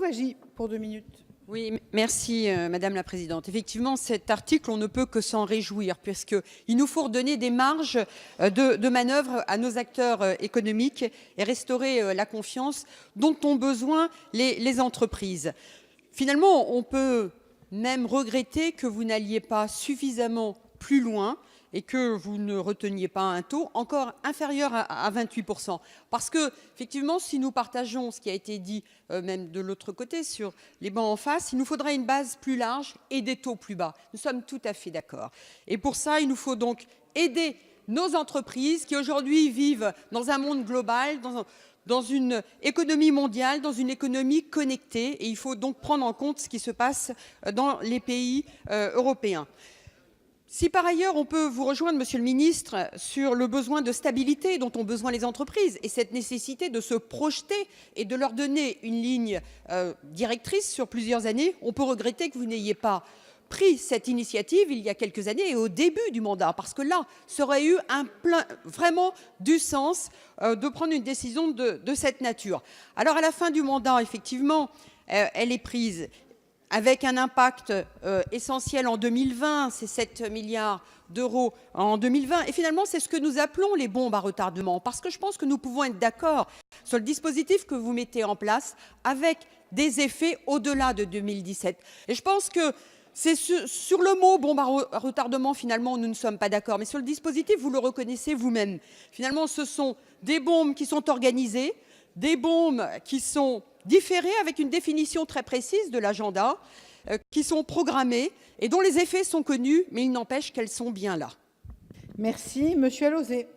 Louwagie, pour 2 minutes. Oui, merci Madame la Présidente. Effectivement, cet article, on ne peut que s'en réjouir, puisqu'il nous faut redonner des marges de manœuvre à nos acteurs économiques et restaurer la confiance dont ont besoin les entreprises. Finalement, on peut même regretter que vous n'alliez pas suffisamment plus loin et que vous ne reteniez pas un taux encore inférieur à 28%. Parce que, effectivement, si nous partageons ce qui a été dit même de l'autre côté, sur les bancs en face, il nous faudrait une base plus large et des taux plus bas. Nous sommes tout à fait d'accord. Et pour ça, il nous faut donc aider nos entreprises qui aujourd'hui vivent dans un monde global, dans une économie mondiale, dans une économie connectée. Et il faut donc prendre en compte ce qui se passe dans les pays européens. Si par ailleurs on peut vous rejoindre, Monsieur le Ministre, sur le besoin de stabilité dont ont besoin les entreprises et cette nécessité de se projeter et de leur donner une ligne directrice sur plusieurs années, on peut regretter que vous n'ayez pas pris cette initiative il y a quelques années et au début du mandat, parce que là, ça aurait eu vraiment du sens de prendre une décision de cette nature. Alors à la fin du mandat, effectivement, elle est prise avec un impact essentiel en 2020, c'est 7 milliards d'euros en 2020. Et finalement, c'est ce que nous appelons les bombes à retardement. Parce que je pense que nous pouvons être d'accord sur le dispositif que vous mettez en place avec des effets au-delà de 2017. Et je pense que c'est sur le mot bombe à retardement, finalement, nous ne sommes pas d'accord. Mais sur le dispositif, vous le reconnaissez vous-même. Finalement, ce sont des bombes qui sont organisées, des bombes qui sont différées avec une définition très précise de l'agenda, qui sont programmées et dont les effets sont connus, mais il n'empêche qu'elles sont bien là. Merci. Monsieur Alauzet.